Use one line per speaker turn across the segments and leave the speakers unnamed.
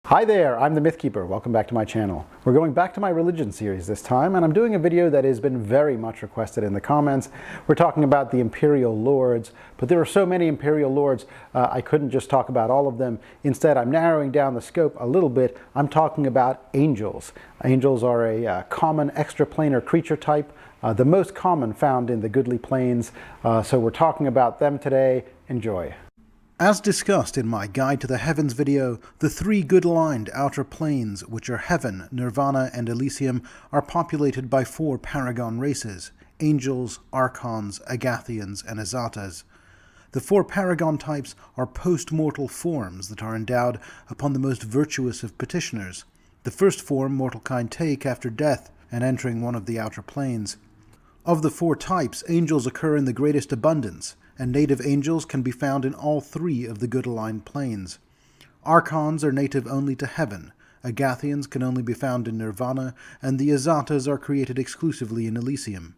Hi there, I'm the Mythkeeper. Welcome back to my channel. We're going back to my religion series this time, and I'm doing a video that has been very much requested in the comments. We're talking about the Empyreal Lords, but there are so many Empyreal Lords, I couldn't just talk about all of them. Instead, I'm narrowing down the scope a little bit. I'm talking about angels. Angels are a common extraplanar creature type, the most common found in the Goodly Plains, so we're talking about them today. Enjoy. As discussed in my Guide to the Heavens video, the three good-aligned outer planes, which are Heaven, Nirvana, and Elysium, are populated by four paragon races: angels, archons, agathians, and azatas. The four paragon types are post-mortal forms that are endowed upon the most virtuous of petitioners. The first form mortalkind take after death and entering one of the outer planes. Of the four types, angels occur in the greatest abundance, and native angels can be found in all three of the good-aligned planes. Archons are native only to Heaven, Agathians can only be found in Nirvana, and the Azatas are created exclusively in Elysium.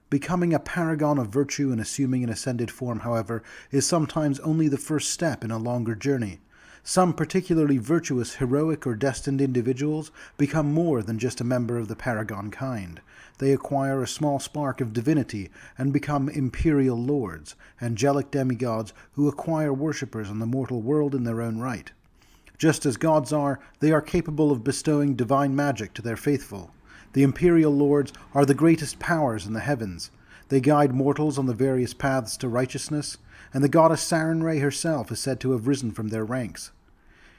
Becoming a paragon of virtue and assuming an ascended form, however, is sometimes only the first step in a longer journey. Some particularly virtuous, heroic, or destined individuals become more than just a member of the paragon kind. They acquire a small spark of divinity and become Empyreal Lords, angelic demigods who acquire worshippers on the mortal world in their own right. Just as gods are, they are capable of bestowing divine magic to their faithful. The Empyreal Lords are the greatest powers in the heavens. They guide mortals on the various paths to righteousness, and the goddess Sarenrae herself is said to have risen from their ranks.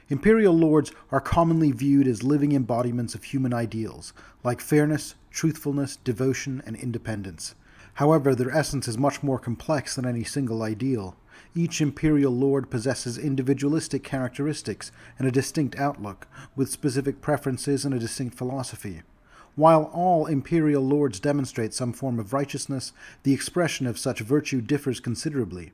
Empyreal Lords are commonly viewed as living embodiments of human ideals, like fairness, truthfulness, devotion, and independence. However, their essence is much more complex than any single ideal. Each Empyreal Lord possesses individualistic characteristics and a distinct outlook, with specific preferences and a distinct philosophy. While all Empyreal Lords demonstrate some form of righteousness, the expression of such virtue differs considerably.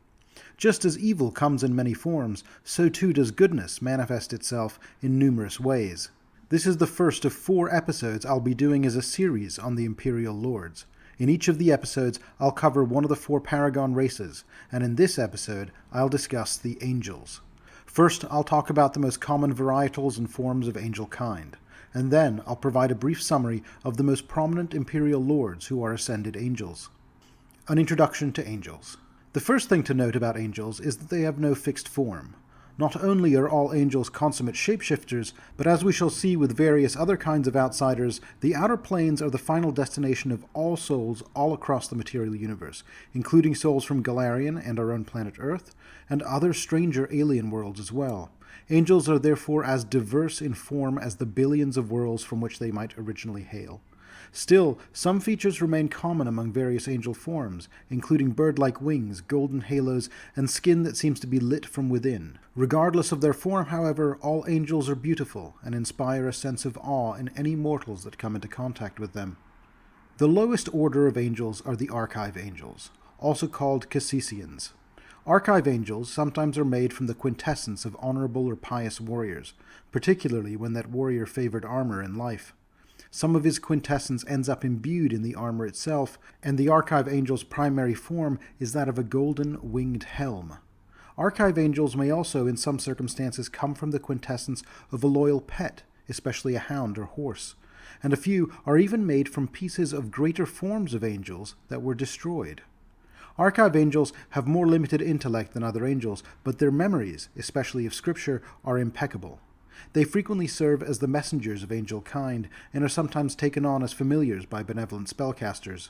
Just as evil comes in many forms, so too does goodness manifest itself in numerous ways. This is the first of 4 episodes I'll be doing as a series on the Empyreal Lords. In each of the episodes, I'll cover one of the 4 paragon races, and in this episode, I'll discuss the angels. First, I'll talk about the most common varietals and forms of angel kind, and then I'll provide a brief summary of the most prominent Empyreal Lords who are ascended angels. An introduction to angels. The first thing to note about angels is that they have no fixed form. Not only are all angels consummate shapeshifters, but as we shall see with various other kinds of outsiders, the outer planes are the final destination of all souls all across the material universe, including souls from Galarian and our own planet Earth, and other stranger alien worlds as well. Angels are therefore as diverse in form as the billions of worlds from which they might originally hail. Still, some features remain common among various angel forms, including bird-like wings, golden halos, and skin that seems to be lit from within. Regardless of their form, however, all angels are beautiful and inspire a sense of awe in any mortals that come into contact with them. The lowest order of angels are the Archive Angels, also called Cassisians. Archive Angels sometimes are made from the quintessence of honorable or pious warriors, particularly when that warrior favored armor in life. Some of his quintessence ends up imbued in the armor itself, and the Archive Angel's primary form is that of a golden winged helm. Archive Angels may also, in some circumstances, come from the quintessence of a loyal pet, especially a hound or horse, and a few are even made from pieces of greater forms of angels that were destroyed. Archive Angels have more limited intellect than other angels, but their memories, especially of Scripture, are impeccable. They frequently serve as the messengers of angel kind, and are sometimes taken on as familiars by benevolent spellcasters.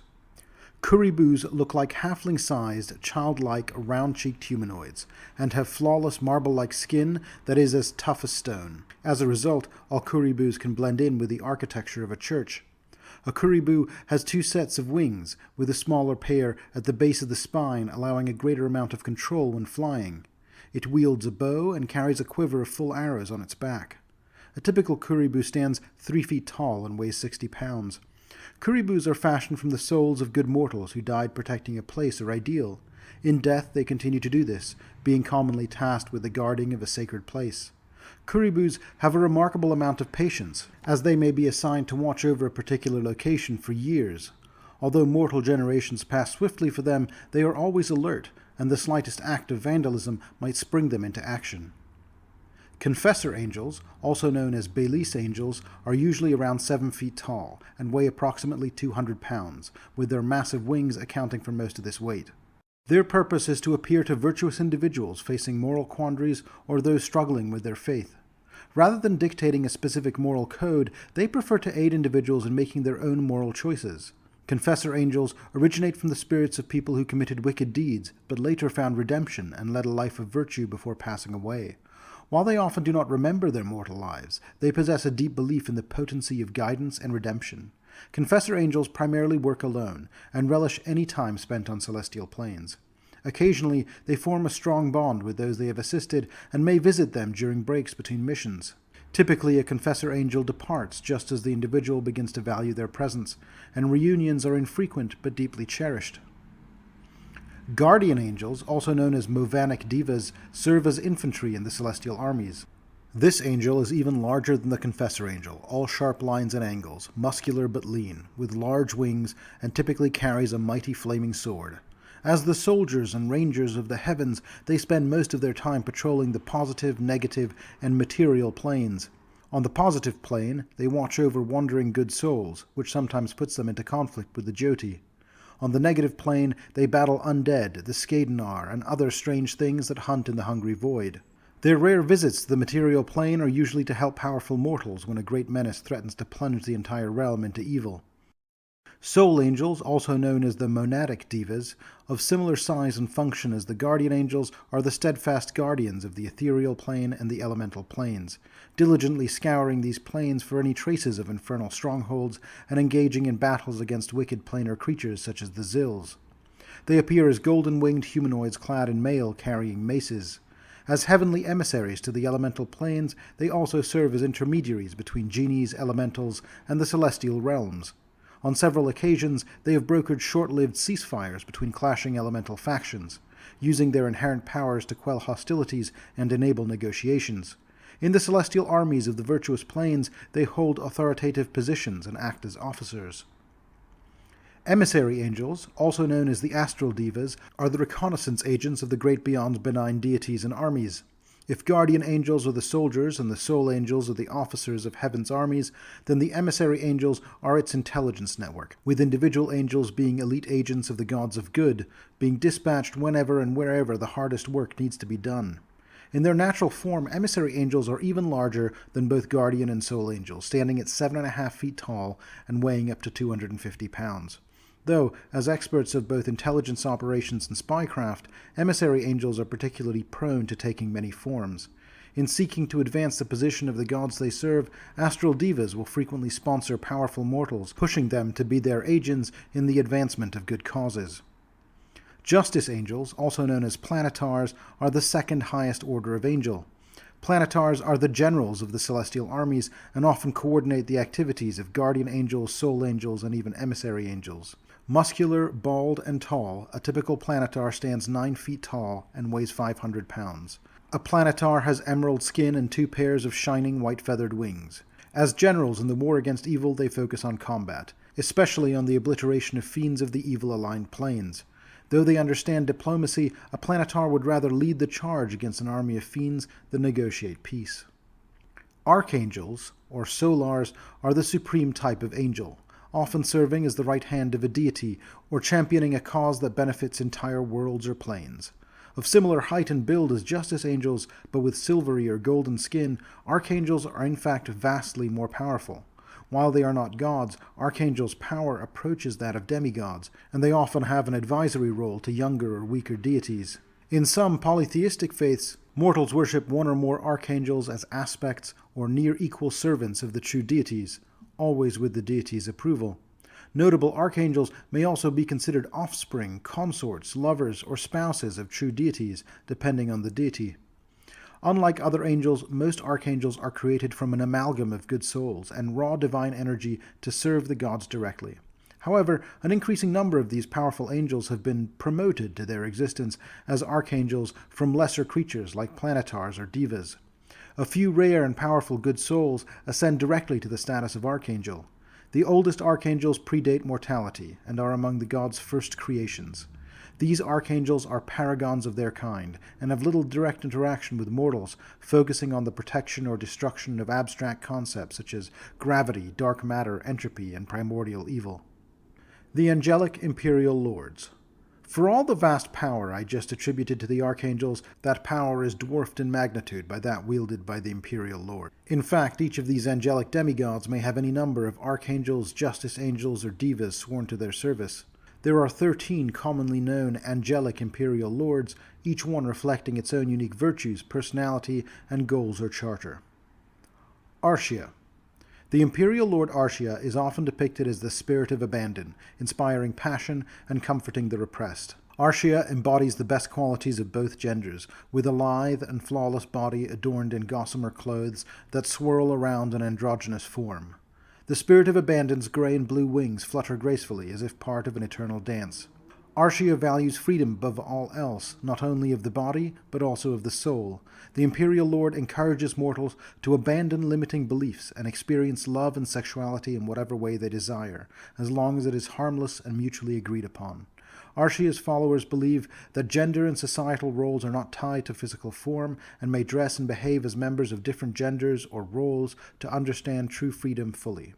Curibus look like halfling-sized, childlike, round-cheeked humanoids, and have flawless marble-like skin that is as tough as stone. As a result, all Curibus can blend in with the architecture of a church. A Curibu has 2 sets of wings, with a smaller pair at the base of the spine, allowing a greater amount of control when flying. It wields a bow and carries a quiver of full arrows on its back. A typical Curibu stands 3 feet tall and weighs 60 pounds. Curibus are fashioned from the souls of good mortals who died protecting a place or ideal. In death they continue to do this, being commonly tasked with the guarding of a sacred place. Curibus have a remarkable amount of patience, as they may be assigned to watch over a particular location for years. Although mortal generations pass swiftly for them, they are always alert, and the slightest act of vandalism might spring them into action. Confessor angels, also known as Vildeis angels, are usually around 7 feet tall and weigh approximately 200 pounds, with their massive wings accounting for most of this weight. Their purpose is to appear to virtuous individuals facing moral quandaries or those struggling with their faith. Rather than dictating a specific moral code, they prefer to aid individuals in making their own moral choices. Confessor angels originate from the spirits of people who committed wicked deeds, but later found redemption and led a life of virtue before passing away. While they often do not remember their mortal lives, they possess a deep belief in the potency of guidance and redemption. Confessor angels primarily work alone, and relish any time spent on celestial planes. Occasionally, they form a strong bond with those they have assisted, and may visit them during breaks between missions. Typically, a confessor angel departs just as the individual begins to value their presence, and reunions are infrequent but deeply cherished. Guardian angels, also known as Movanic divas, serve as infantry in the celestial armies. This angel is even larger than the confessor angel, all sharp lines and angles, muscular but lean, with large wings, and typically carries a mighty flaming sword. As the soldiers and rangers of the heavens, they spend most of their time patrolling the positive, negative, and material planes. On the positive plane, they watch over wandering good souls, which sometimes puts them into conflict with the Jyoti. On the negative plane, they battle undead, the Skadenar, and other strange things that hunt in the hungry void. Their rare visits to the material plane are usually to help powerful mortals when a great menace threatens to plunge the entire realm into evil. Soul angels, also known as the monadic divas, of similar size and function as the guardian angels, are the steadfast guardians of the ethereal plane and the elemental planes, diligently scouring these planes for any traces of infernal strongholds and engaging in battles against wicked planar creatures such as the Zills. They appear as golden-winged humanoids clad in mail carrying maces. As heavenly emissaries to the elemental planes, they also serve as intermediaries between genies, elementals, and the celestial realms. On several occasions, they have brokered short-lived ceasefires between clashing elemental factions, using their inherent powers to quell hostilities and enable negotiations. In the celestial armies of the virtuous planes, they hold authoritative positions and act as officers. Emissary angels, also known as the astral divas, are the reconnaissance agents of the great beyond's benign deities and armies. If guardian angels are the soldiers and the soul angels are the officers of heaven's armies, then the emissary angels are its intelligence network, with individual angels being elite agents of the gods of good, being dispatched whenever and wherever the hardest work needs to be done. In their natural form, emissary angels are even larger than both guardian and soul angels, standing at 7.5 feet tall and weighing up to 250 pounds. Though, as experts of both intelligence operations and spycraft, emissary angels are particularly prone to taking many forms. In seeking to advance the position of the gods they serve, astral divas will frequently sponsor powerful mortals, pushing them to be their agents in the advancement of good causes. Justice angels, also known as planetars, are the second highest order of angel. Planetars are the generals of the celestial armies and often coordinate the activities of guardian angels, soul angels, and even emissary angels. Muscular, bald, and tall, a typical planetar stands 9 feet tall and weighs 500 pounds. A planetar has emerald skin and 2 pairs of shining white-feathered wings. As generals in the war against evil, they focus on combat, especially on the obliteration of fiends of the evil-aligned planes. Though they understand diplomacy, a planetar would rather lead the charge against an army of fiends than negotiate peace. Archangels, or solars, are the supreme type of angel, often serving as the right hand of a deity or championing a cause that benefits entire worlds or planes. Of similar height and build as justice angels, but with silvery or golden skin, archangels are in fact vastly more powerful. While they are not gods, archangels' power approaches that of demigods, and they often have an advisory role to younger or weaker deities. In some polytheistic faiths, mortals worship one or more archangels as aspects or near-equal servants of the true deities, always with the deity's approval. Notable archangels may also be considered offspring, consorts, lovers, or spouses of true deities, depending on the deity. Unlike other angels, most archangels are created from an amalgam of good souls and raw divine energy to serve the gods directly. However, an increasing number of these powerful angels have been promoted to their existence as archangels from lesser creatures like planetars or divas. A few rare and powerful good souls ascend directly to the status of archangel. The oldest archangels predate mortality and are among the gods' first creations. These archangels are paragons of their kind, and have little direct interaction with mortals, focusing on the protection or destruction of abstract concepts such as gravity, dark matter, entropy, and primordial evil. The Angelic Empyreal Lords. For all the vast power I just attributed to the archangels, that power is dwarfed in magnitude by that wielded by the Empyreal Lord. In fact, each of these angelic demigods may have any number of archangels, justice angels, or divas sworn to their service. There are 13 commonly known Angelic Empyreal Lords, each one reflecting its own unique virtues, personality, and goals or charter. Arshea. The Imperial Lord Arshea is often depicted as the spirit of abandon, inspiring passion and comforting the repressed. Arshea embodies the best qualities of both genders, with a lithe and flawless body adorned in gossamer clothes that swirl around an androgynous form. The spirit of abandon's grey and blue wings flutter gracefully as if part of an eternal dance. Arshea values freedom above all else, not only of the body, but also of the soul. The Imperial Lord encourages mortals to abandon limiting beliefs and experience love and sexuality in whatever way they desire, as long as it is harmless and mutually agreed upon. Arshea's followers believe that gender and societal roles are not tied to physical form and may dress and behave as members of different genders or roles to understand true freedom fully.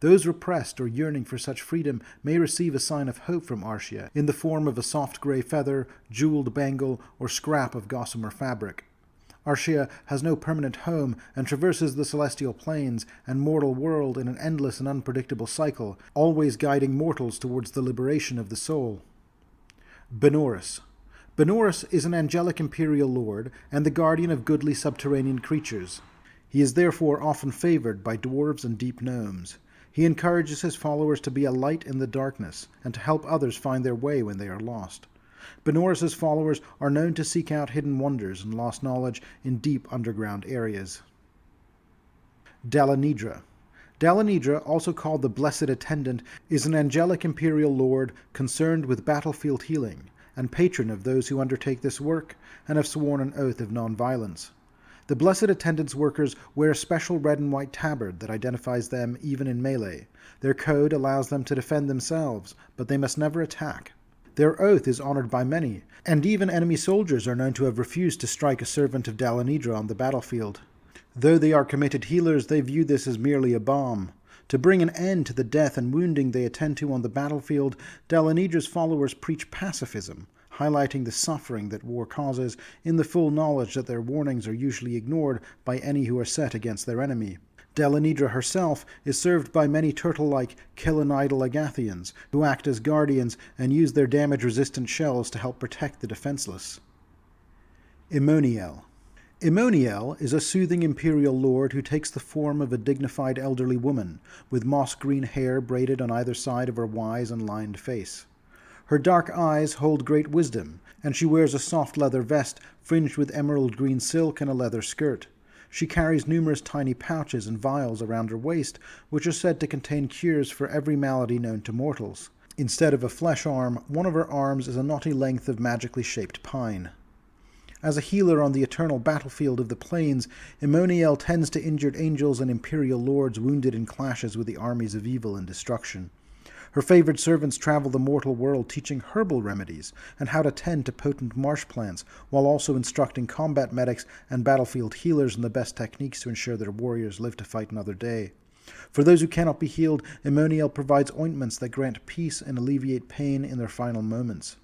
Those repressed or yearning for such freedom may receive a sign of hope from Arshea in the form of a soft grey feather, jeweled bangle, or scrap of gossamer fabric. Arshea has no permanent home and traverses the celestial planes and mortal world in an endless and unpredictable cycle, always guiding mortals towards the liberation of the soul. Benorus. Benorus is an angelic imperial lord and the guardian of goodly subterranean creatures. He is therefore often favored by dwarves and deep gnomes. He encourages his followers to be a light in the darkness and to help others find their way when they are lost. Benorus's followers are known to seek out hidden wonders and lost knowledge in deep underground areas. Dalenydra. Dalenydra, also called the Blessed Attendant, is an angelic imperial lord concerned with battlefield healing, and patron of those who undertake this work, and have sworn an oath of non-violence. The Blessed Attendant's workers wear a special red and white tabard that identifies them even in melee. Their code allows them to defend themselves, but they must never attack. Their oath is honored by many, and even enemy soldiers are known to have refused to strike a servant of Dalenydra on the battlefield. Though they are committed healers, they view this as merely a balm. To bring an end to the death and wounding they attend to on the battlefield, Dalenydra's followers preach pacifism, highlighting the suffering that war causes, in the full knowledge that their warnings are usually ignored by any who are set against their enemy. Dalenydra herself is served by many turtle-like Keltheald Ragathians, who act as guardians and use their damage-resistant shells to help protect the defenseless. Immonhiel. Immonhiel is a soothing imperial lord who takes the form of a dignified elderly woman, with moss-green hair braided on either side of her wise and lined face. Her dark eyes hold great wisdom, and she wears a soft leather vest fringed with emerald green silk and a leather skirt. She carries numerous tiny pouches and vials around her waist, which are said to contain cures for every malady known to mortals. Instead of a flesh arm, one of her arms is a knotty length of magically shaped pine. As a healer on the eternal battlefield of the plains, Immonhiel tends to injured angels and imperial lords wounded in clashes with the armies of evil and destruction. Her favored servants travel the mortal world teaching herbal remedies and how to tend to potent marsh plants, while also instructing combat medics and battlefield healers in the best techniques to ensure their warriors live to fight another day. For those who cannot be healed, Immonhiel provides ointments that grant peace and alleviate pain in their final moments.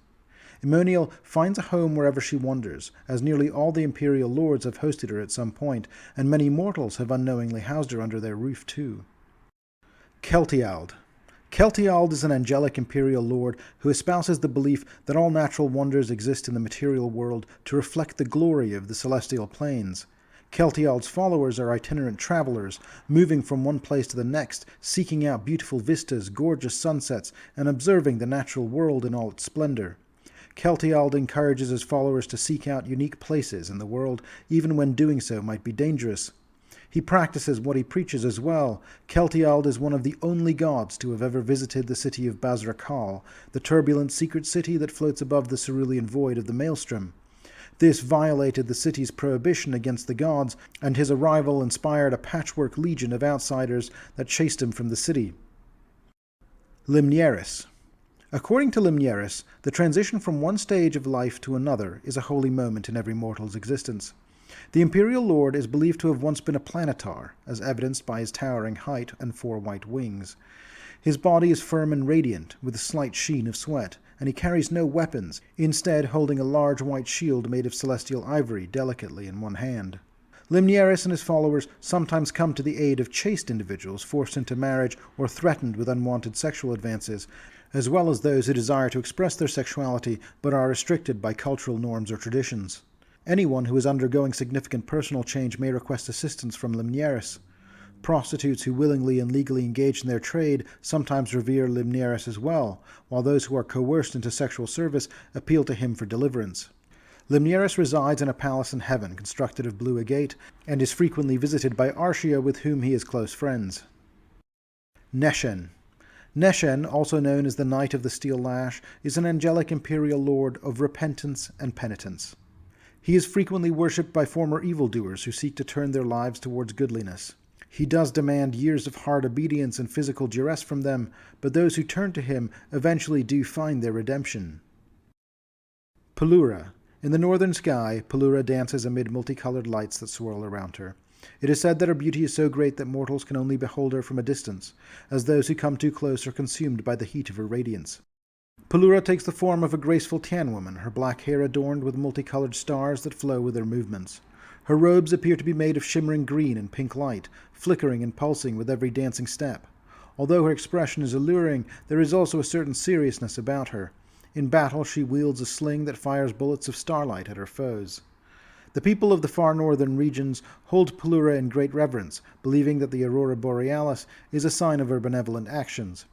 Immonhiel finds a home wherever she wanders, as nearly all the imperial lords have hosted her at some point, and many mortals have unknowingly housed her under their roof too. Keltheald. Keltheald is an angelic imperial lord who espouses the belief that all natural wonders exist in the material world to reflect the glory of the celestial planes. Keltheald's followers are itinerant travelers, moving from one place to the next, seeking out beautiful vistas, gorgeous sunsets, and observing the natural world in all its splendor. Keltheald encourages his followers to seek out unique places in the world, even when doing so might be dangerous. He practices what he preaches as well. Keltheald is one of the only gods to have ever visited the city of Ragathiel, the turbulent secret city that floats above the cerulean void of the Maelstrom. This violated the city's prohibition against the gods, and his arrival inspired a patchwork legion of outsiders that chased him from the city. Lymnieris. According to Lymnieris, the transition from one stage of life to another is a holy moment in every mortal's existence. The Imperial Lord is believed to have once been a planetar, as evidenced by his towering height and 4 white wings. His body is firm and radiant, with a slight sheen of sweat, and he carries no weapons, instead holding a large white shield made of celestial ivory delicately in one hand. Lymnieris and his followers sometimes come to the aid of chaste individuals forced into marriage or threatened with unwanted sexual advances, as well as those who desire to express their sexuality but are restricted by cultural norms or traditions. Anyone who is undergoing significant personal change may request assistance from Lymnieris. Prostitutes who willingly and legally engage in their trade sometimes revere Lymnieris as well, while those who are coerced into sexual service appeal to him for deliverance. Lymnieris resides in a palace in heaven constructed of blue agate, and is frequently visited by Arshea, with whom he is close friends. Neshen. Neshen, also known as the Knight of the Steel Lash, is an angelic Imperial Lord of repentance and penitence. He is frequently worshipped by former evildoers who seek to turn their lives towards goodliness. He does demand years of hard obedience and physical duress from them, but those who turn to him eventually do find their redemption. Pulura. In the northern sky, Pulura dances amid multicolored lights that swirl around her. It is said that her beauty is so great that mortals can only behold her from a distance, as those who come too close are consumed by the heat of her radiance. Pulura takes the form of a graceful tan woman, her black hair adorned with multicolored stars that flow with her movements. Her robes appear to be made of shimmering green and pink light, flickering and pulsing with every dancing step. Although her expression is alluring, there is also a certain seriousness about her. In battle, she wields a sling that fires bullets of starlight at her foes. The people of the far northern regions hold Pulura in great reverence, believing that the aurora borealis is a sign of her benevolent actions.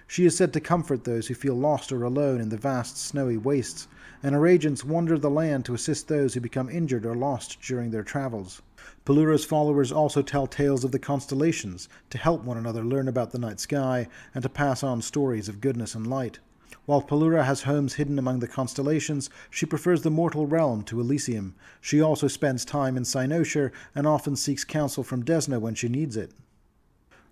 She is said to comfort those who feel lost or alone in the vast snowy wastes, and her agents wander the land to assist those who become injured or lost during their travels. Pulura's followers also tell tales of the constellations to help one another learn about the night sky and to pass on stories of goodness and light. While Pulura has homes hidden among the constellations, she prefers the mortal realm to Elysium. She also spends time in Cynosure and often seeks counsel from Desna when she needs it.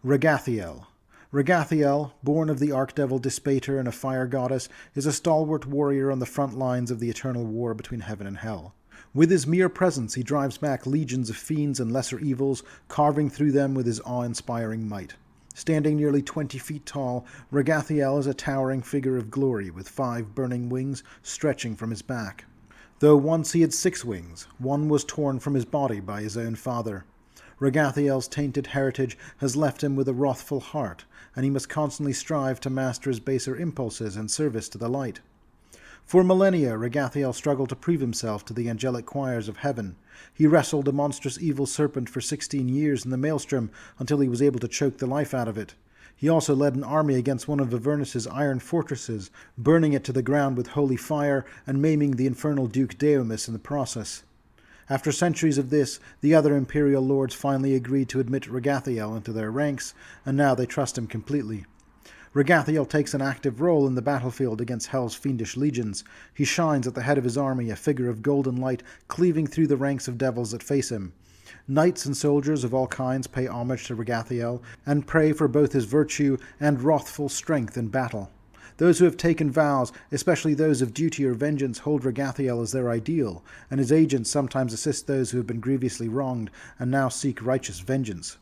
Ragathiel. Ragathiel, born of the archdevil Dispater and a fire goddess, is a stalwart warrior on the front lines of the eternal war between heaven and hell. With his mere presence, he drives back legions of fiends and lesser evils, carving through them with his awe-inspiring might. Standing nearly 20 feet tall, Ragathiel is a towering figure of glory with 5 burning wings stretching from his back. Though once he had 6 wings, one was torn from his body by his own father. Ragathiel's tainted heritage has left him with a wrathful heart, and he must constantly strive to master his baser impulses in service to the light. For millennia, Ragathiel struggled to prove himself to the angelic choirs of heaven. He wrestled a monstrous evil serpent for 16 years in the maelstrom until he was able to choke the life out of it. He also led an army against one of Avernus' iron fortresses, burning it to the ground with holy fire and maiming the infernal Duke Deomus in the process. After centuries of this, the other Imperial Lords finally agreed to admit Ragathiel into their ranks, and now they trust him completely. Ragathiel takes an active role in the battlefield against Hell's fiendish legions. He shines at the head of his army, a figure of golden light cleaving through the ranks of devils that face him. Knights and soldiers of all kinds pay homage to Ragathiel and pray for both his virtue and wrathful strength in battle. Those who have taken vows, especially those of duty or vengeance, hold Ragathiel as their ideal, and his agents sometimes assist those who have been grievously wronged and now seek righteous vengeance.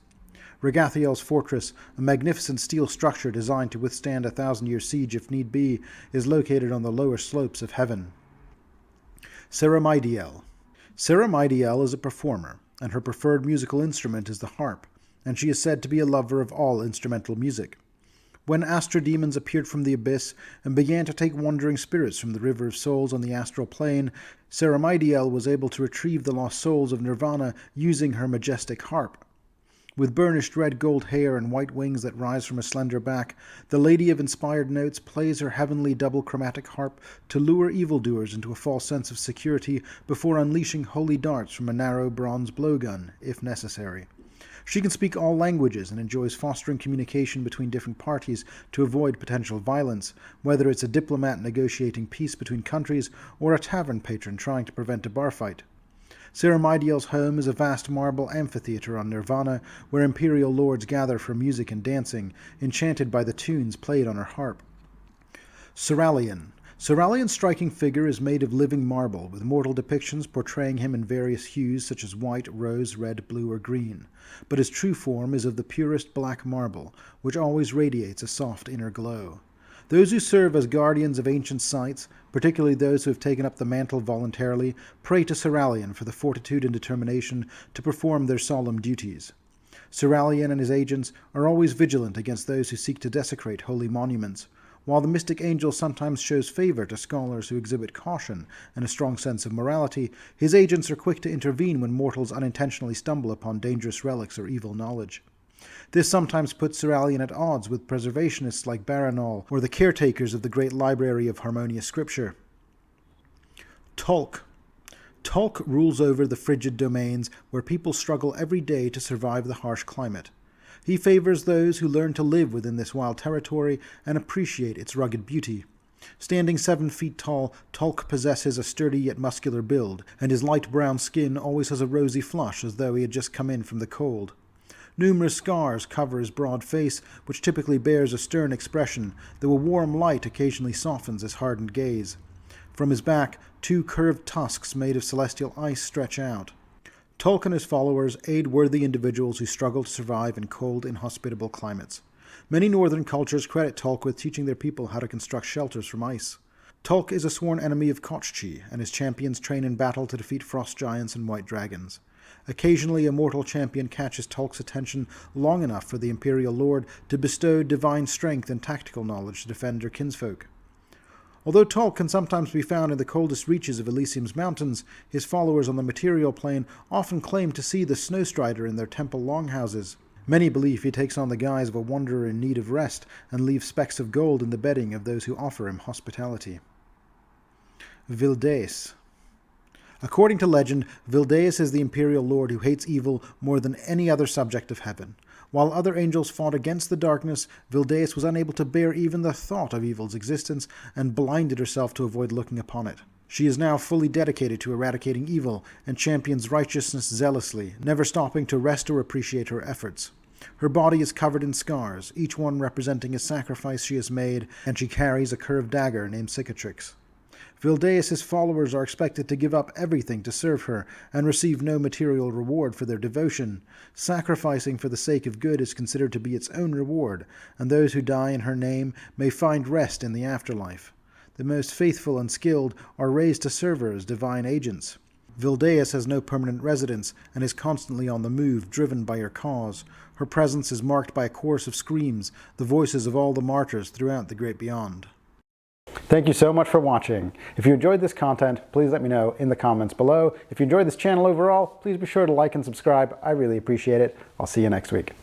Ragathiel's fortress, a magnificent steel structure designed to withstand a 1,000-year siege if need be, is located on the lower slopes of heaven. Seramaydiel. Seramaydiel is a performer, and her preferred musical instrument is the harp, and she is said to be a lover of all instrumental music. When astral demons appeared from the abyss and began to take wandering spirits from the river of souls on the astral plane, Seramaydiel was able to retrieve the lost souls of Nirvana using her majestic harp. With burnished red gold hair and white wings that rise from a slender back, the Lady of Inspired Notes plays her heavenly double chromatic harp to lure evildoers into a false sense of security before unleashing holy darts from a narrow bronze blowgun, if necessary. She can speak all languages and enjoys fostering communication between different parties to avoid potential violence, whether it's a diplomat negotiating peace between countries or a tavern patron trying to prevent a bar fight. Seramaydiel's home is a vast marble amphitheater on Nirvana where Imperial Lords gather for music and dancing, enchanted by the tunes played on her harp. Soralyon. Soralyon's striking figure is made of living marble, with mortal depictions portraying him in various hues such as white, rose, red, blue, or green. But his true form is of the purest black marble, which always radiates a soft inner glow. Those who serve as guardians of ancient sites, particularly those who have taken up the mantle voluntarily, pray to Soralyon for the fortitude and determination to perform their solemn duties. Soralyon and his agents are always vigilant against those who seek to desecrate holy monuments. While the mystic angel sometimes shows favor to scholars who exhibit caution and a strong sense of morality, his agents are quick to intervene when mortals unintentionally stumble upon dangerous relics or evil knowledge. This sometimes puts Soralyon at odds with preservationists like Baranol or the caretakers of the great library of harmonious scripture. Tolc. Tolc rules over the frigid domains where people struggle every day to survive the harsh climate. He favors those who learn to live within this wild territory and appreciate its rugged beauty. Standing 7 feet tall, Tolc possesses a sturdy yet muscular build, and his light brown skin always has a rosy flush as though he had just come in from the cold. Numerous scars cover his broad face, which typically bears a stern expression, though a warm light occasionally softens his hardened gaze. From his back, 2 curved tusks made of celestial ice stretch out. Tolc and his followers aid worthy individuals who struggle to survive in cold, inhospitable climates. Many northern cultures credit Tolc with teaching their people how to construct shelters from ice. Tolc is a sworn enemy of Kochchi, and his champions train in battle to defeat frost giants and white dragons. Occasionally, a mortal champion catches Tolc's attention long enough for the Empyreal Lord to bestow divine strength and tactical knowledge to defend her kinsfolk. Although Tolc can sometimes be found in the coldest reaches of Elysium's mountains, his followers on the material plane often claim to see the Snowstrider in their temple longhouses. Many believe he takes on the guise of a wanderer in need of rest and leaves specks of gold in the bedding of those who offer him hospitality. Vildeis. According to legend, Vildeis is the Imperial Lord who hates evil more than any other subject of heaven. While other angels fought against the darkness, Vildeis was unable to bear even the thought of evil's existence and blinded herself to avoid looking upon it. She is now fully dedicated to eradicating evil and champions righteousness zealously, never stopping to rest or appreciate her efforts. Her body is covered in scars, each one representing a sacrifice she has made, and she carries a curved dagger named Cicatrix. Vildeis' followers are expected to give up everything to serve her and receive no material reward for their devotion. Sacrificing for the sake of good is considered to be its own reward, and those who die in her name may find rest in the afterlife. The most faithful and skilled are raised to serve her as divine agents. Vildeis has no permanent residence and is constantly on the move, driven by her cause. Her presence is marked by a chorus of screams, the voices of all the martyrs throughout the great beyond. Thank you so much for watching. If you enjoyed this content, please let me know in the comments below. If you enjoyed this channel overall, please be sure to like and subscribe. I really appreciate it. I'll see you next week.